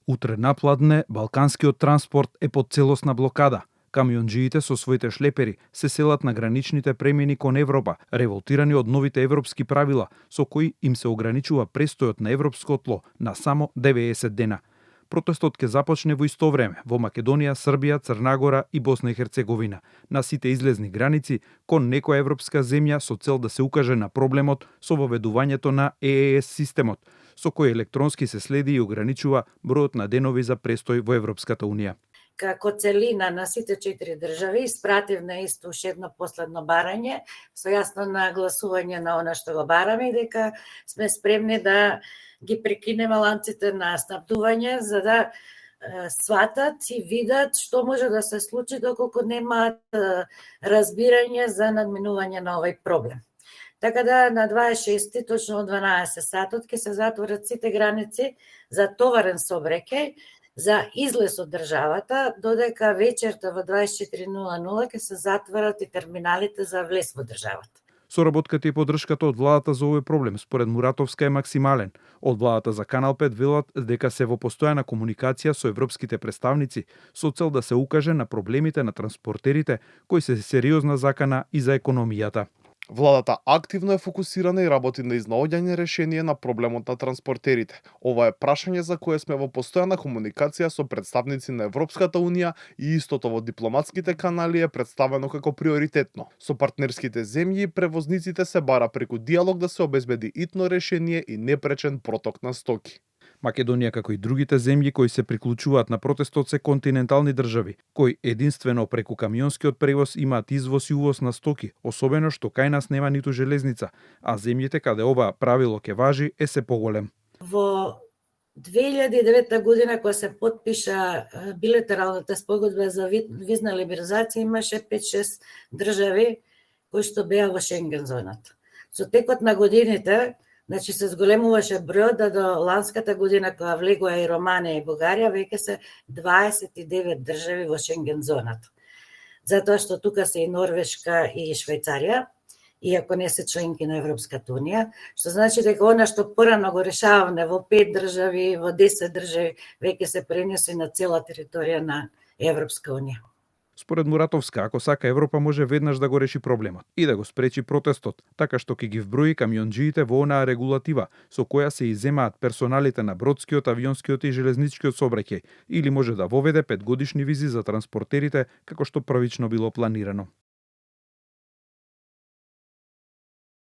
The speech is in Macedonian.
Утре напладне, балканскиот транспорт е под целосна блокада. Камионџиите со своите шлепери се селат на граничните премини кон Европа, револтирани од новите европски правила, со кои им се ограничува престојот на европско тло на само 90 дена. Протестот ќе започне во исто време во Македонија, Србија, Црна Гора и Босна и Херцеговина, на сите излезни граници кон некоја европска земја со цел да се укаже на проблемот со воведувањето на ЕЕС системот, со кој електронски се следи и ограничува бројот на денови за престој во Европската Унија. Како целина на сите 4 држави испратив на исто уште едно последно барање со јасно нагласување на она што го бараме и дека сме спремни да ги прекинеме ланците на снабдување за да сватат и видат што може да се случи доколку немаат разбирање за надминување на овој проблем. Така да на 26 точно од 12 сатот ќе се затворат сите граници за товарен сообраќај за излез од државата, додека вечерта во 24:00 ќе се затворат и терминалите за влез во државата. Соработката и поддршката од владата за овој проблем според Муратовска е максимален. Од владата за Канал 5 велат дека се во постојана комуникација со европските представници со цел да се укаже на проблемите на транспортерите кои се сериозна закана и за економијата. Владата активно е фокусирана и работи на изнаоѓање решение на проблемот на транспортерите. Ова е прашање за кое сме во постојана комуникација со представници на Европската Унија и истото во дипломатските канали е представено како приоритетно. Со партнерските земји и превозниците се бара преку диалог да се обезбеди итно решение и непречен проток на стоки. Македонија, како и другите земји кои се приклучуваат на протестот, се континентални држави, кои единствено преку камионскиот превоз имаат извоз и увоз на стоки, особено што кај нас нема ниту железница, а земјите каде ова правило ќе важи е се поголем. Во 2009 година, кога се потпиша билатералната спогодба за визна либерализација, имаше 5-6 држави кои што беа во Шенген зоната. Со текот на годините, значи се зголемуваше бројот да до ланската година кога влегоа и Романија и Бугарија, веќе се 29 држави во Шенген зоната. Затоа што тука се и Норвешка и Швајцарија, иако не се членки на Европската Унија, што значи дека она што порано го решаваме во 5 држави, во 10 држави, веќе се пренеси на цела територија на Европска Унија. Според Муратовска, ако сака Европа може веднаш да го реши проблемот и да го спречи протестот, така што ќе ги вброи камионџиите во онаа регулатива со која се иземаат персоналите на бродскиот, авионскиот и железничкиот сообраќај, или може да воведе 5-годишни визи за транспортерите како што првично било планирано.